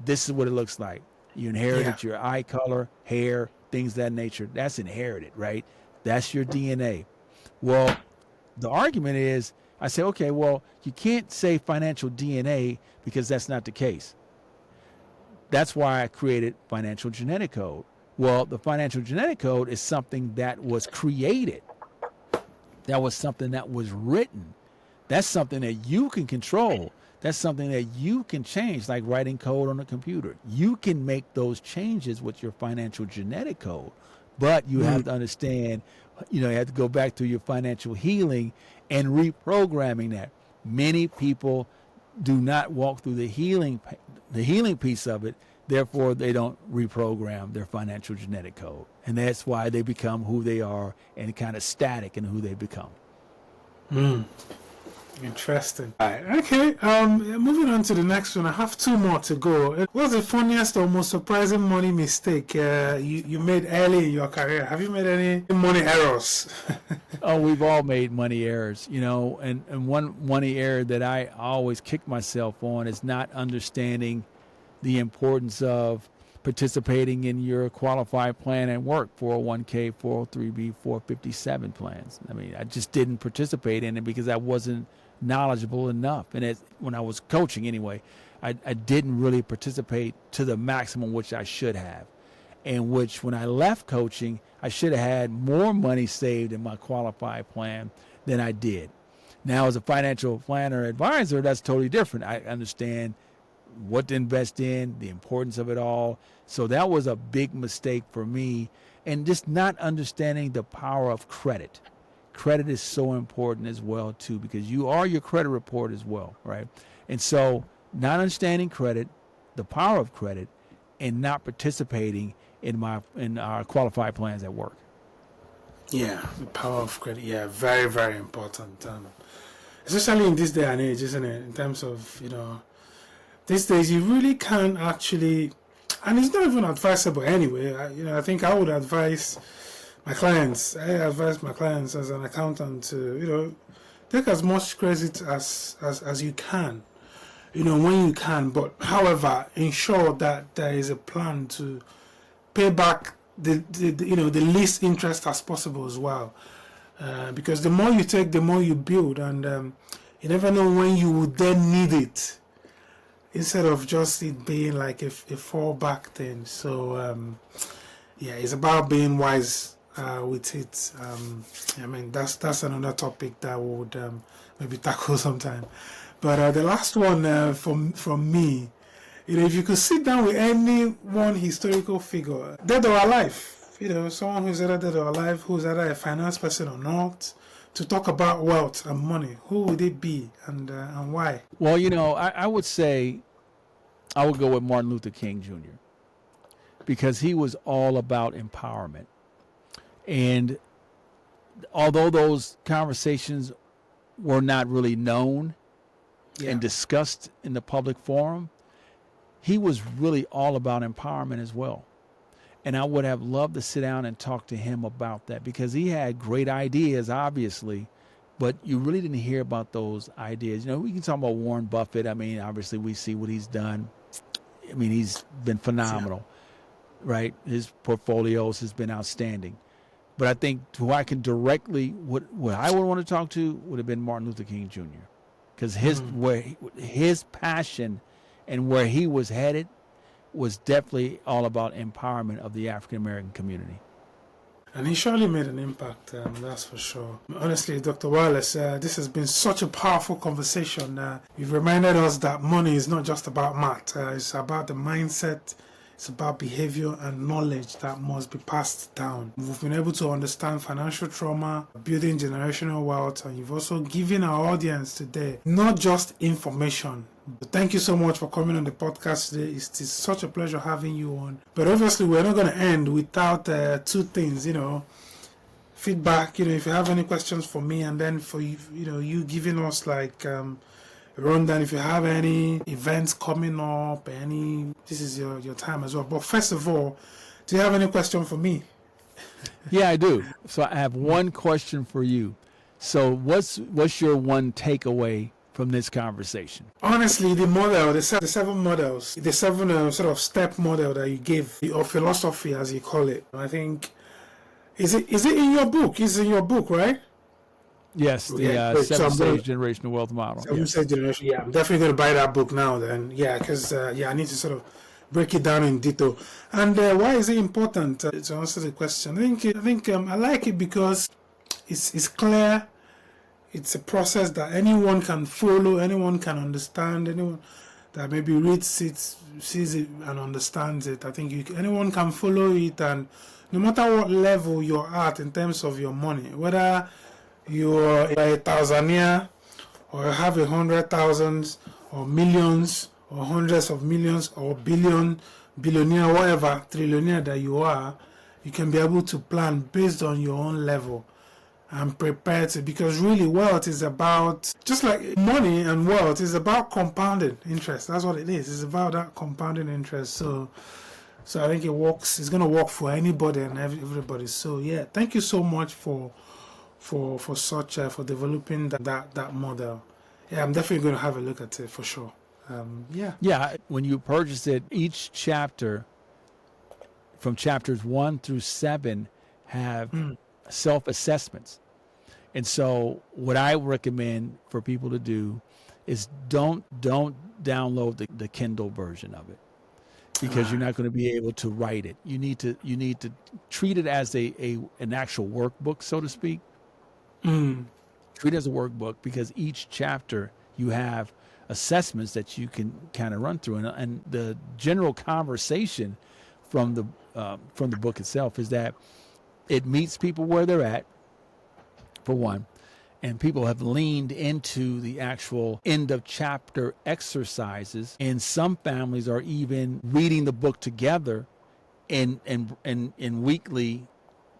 Speaker 1: this is what it looks like. You inherited your eye color, hair, things of that nature. That's inherited, right? That's your DNA. Well, the argument is, I say, okay, well, you can't say financial DNA because that's not the case. That's why I created financial genetic code. Well, the financial genetic code is something that was created. That was something that was written. That's something that you can control. That's something that you can change, like writing code on a computer. You can make those changes with your financial genetic code, but you have to understand, you have to go back to your financial healing and reprogramming that. Many people do not walk through the healing piece of it. Therefore, they don't reprogram their financial genetic code. And that's why they become who they are and kind of static in who they become.
Speaker 2: Interesting. All right. Okay. Moving on to the next one. I have two more to go. What's the funniest or most surprising money mistake you made early in your career? Have you made any money errors?
Speaker 1: Oh, we've all made money errors, and one money error that I always kick myself on is not understanding the importance of participating in your qualified plan at work, 401k, 403b, 457 plans. I mean, I just didn't participate in it because I wasn't knowledgeable enough. And when I was coaching anyway, I didn't really participate to the maximum which I should have. And which when I left coaching, I should have had more money saved in my qualified plan than I did. Now, as a financial planner advisor, that's totally different. I understand what to invest in, the importance of it all. So that was a big mistake for me. And just not understanding the power of credit. Credit is so important as well, too, because you are your credit report as well, right? And so not understanding credit, the power of credit, and not participating in our qualified plans at work.
Speaker 2: Yeah, the power of credit. Yeah, very, very important. Especially in this day and age, isn't it? In terms of, these days you really can't actually, and it's not even advisable anyway. I think I would advise my clients. I advise my clients as an accountant to, take as much credit as you can, when you can. But however, ensure that there is a plan to pay back the least interest as possible as well. Because the more you take, the more you build, and you never know when you would then need it, instead of just it being like a fallback thing. So it's about being wise with it. I mean, that's another topic that we would maybe tackle sometime. But the last one from me, if you could sit down with any one historical figure, dead or alive, someone who's either dead or alive, who's either a finance person or not, to talk about wealth and money, who would it be and why?
Speaker 1: Well, I would say I would go with Martin Luther King Jr. because he was all about empowerment. And although those conversations were not really known and discussed in the public forum, he was really all about empowerment as well. And I would have loved to sit down and talk to him about that, because he had great ideas, obviously, but you really didn't hear about those ideas. You know, we can talk about Warren Buffett. I mean, obviously we see what he's done. I mean, he's been phenomenal, right? His portfolios has been outstanding. But I think who I can directly, what I would want to talk to would have been Martin Luther King Jr. Because his passion and where he was headed was definitely all about empowerment of the African American community.
Speaker 2: And he surely made an impact, that's for sure. Honestly, Dr. Wallace, this has been such a powerful conversation. You've reminded us that money is not just about math. It's about the mindset, it's about behavior and knowledge that must be passed down. We've been able to understand financial trauma, building generational wealth, and you've also given our audience today not just information. Thank you so much for coming on the podcast today. It's such a pleasure having you on. But obviously, we're not going to end without two things, feedback, if you have any questions for me, and then for you giving us like a rundown if you have any events coming up, this is your time as well. But first of all, do you have any question for me?
Speaker 1: Yeah, I do. So I have one question for you. So what's your one takeaway from this conversation?
Speaker 2: Honestly, the model, the seven models, the seven sort of step model that you gave, or philosophy as you call it, I think, is it in your book? It's in your book, right?
Speaker 1: Yes, the seven-stage generational wealth model.
Speaker 2: Seven-stage generation, yeah. I'm definitely going to buy that book now then. Yeah, because, I need to sort of break it down in detail. And why is it important to answer the question? I think I like it because it's clear. It's a process that anyone can follow, anyone can understand, anyone that maybe reads it, sees it, and understands it. I think anyone can follow it, and no matter what level you're at in terms of your money, whether you're a thousandaire or have 100,000 or millions or hundreds of millions or billionaire, whatever, trillionaire that you are, you can be able to plan based on your own level. I'm prepared to, because really wealth is about, just like money and wealth is about compounding interest. That's what it is. It's about that compounding interest. So I think it works. It's going to work for anybody and everybody. So yeah, thank you so much for developing that model. Yeah, I'm definitely going to have a look at it for sure.
Speaker 1: Yeah. When you purchase it, each chapter from chapters 1 through 7 have self-assessments. And so what I recommend for people to do is don't download the Kindle version of it, because you're not going to be able to write it. You need to treat it as an actual workbook, so to speak. Treat it as a workbook, because each chapter you have assessments that you can kind of run through, and the general conversation from the book itself is that it meets people where they're at, for one, and people have leaned into the actual end of chapter exercises, and some families are even reading the book together and weekly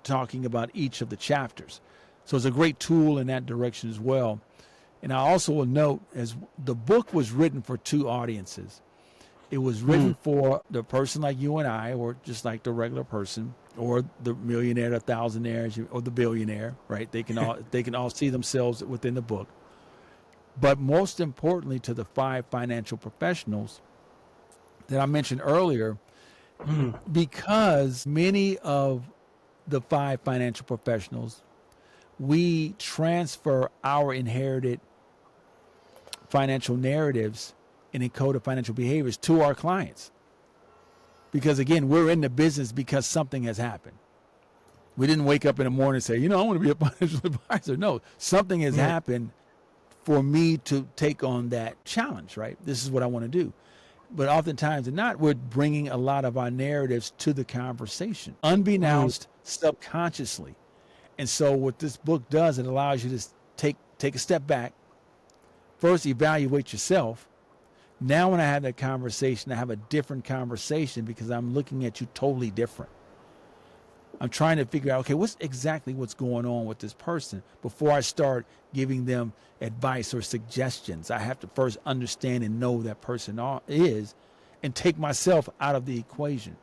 Speaker 1: talking about each of the chapters. So it's a great tool in that direction as well. And I also will note, as the book was written for two audiences. It was written for the person like you and I, or just like the regular person, or the millionaire, the thousandaire, or the billionaire, right? They can all see themselves within the book. But most importantly, to the 5 financial professionals that I mentioned earlier, because many of the 5 financial professionals, we transfer our inherited financial narratives and encoded financial behaviors to our clients. Because again, we're in the business because something has happened. We didn't wake up in the morning and say, I want to be a financial advisor. No, something has happened for me to take on that challenge, right? This is what I want to do. But oftentimes we're bringing a lot of our narratives to the conversation, unbeknownst, subconsciously. And so what this book does, it allows you to take a step back, first evaluate yourself. Now when I have that conversation, I have a different conversation because I'm looking at you totally different. I'm trying to figure out, okay, what's going on with this person before I start giving them advice or suggestions. I have to first understand and know who that person is and take myself out of the equation.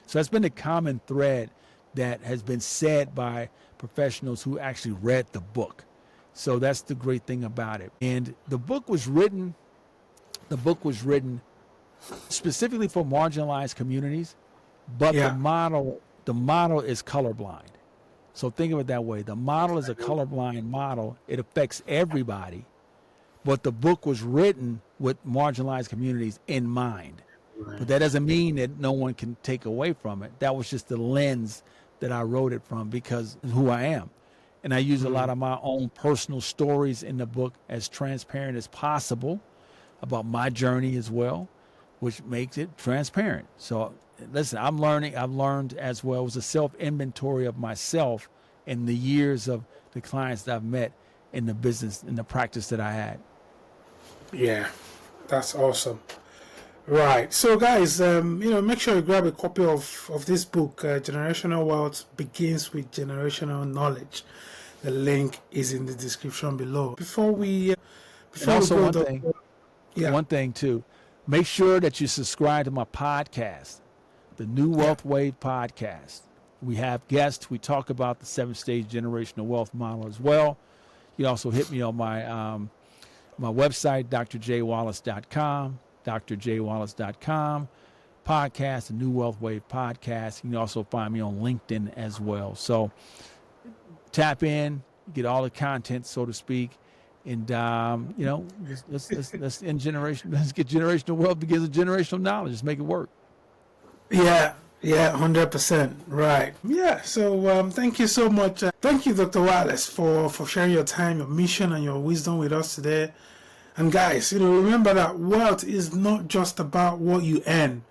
Speaker 1: So that's been the common thread that has been said by professionals who actually read the book. So that's the great thing about it. And the book was written specifically for marginalized communities, but the model is colorblind. So think of it that way. The model is a colorblind model. It affects everybody, but the book was written with marginalized communities in mind. But that doesn't mean that no one can take away from it. That was just the lens that I wrote it from because of who I am. And I use a lot of my own personal stories in the book as transparent as possible about my journey as well, which makes it transparent. So listen, I've learned as well. It was a self-inventory of myself in the years of the clients that I've met in the business, in the practice that I had.
Speaker 2: Yeah, that's awesome. Right. So guys, make sure you grab a copy of this book, Generational Wealth Begins with Generational Knowledge. The link is in the description below.
Speaker 1: One thing too, make sure that you subscribe to my podcast, the New Wealth Wave podcast. We have guests. We talk about the 7-stage generational wealth model as well. You can also hit me on my my website, drjwallace.com, drjwallace.com, podcast, the New Wealth Wave podcast. You can also find me on LinkedIn as well. So tap in, get all the content, so to speak. And let's get generational wealth begins with generational knowledge. Just make it work.
Speaker 2: Yeah, 100%. Right. Yeah. So thank you so much. Thank you, Dr. Wallace, for sharing your time, your mission, and your wisdom with us today. And guys, remember that wealth is not just about what you earn;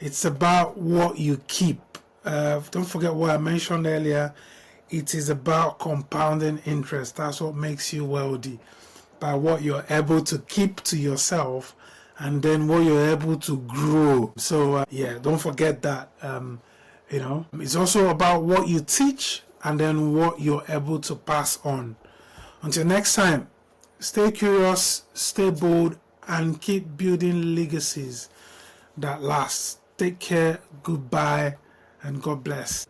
Speaker 2: it's about what you keep. Don't forget what I mentioned earlier. It is about compounding interest. That's what makes you wealthy, by what you're able to keep to yourself and then what you're able to grow. So, don't forget that. It's also about what you teach and then what you're able to pass on. Until next time, stay curious, stay bold, and keep building legacies that last. Take care, goodbye, and God bless.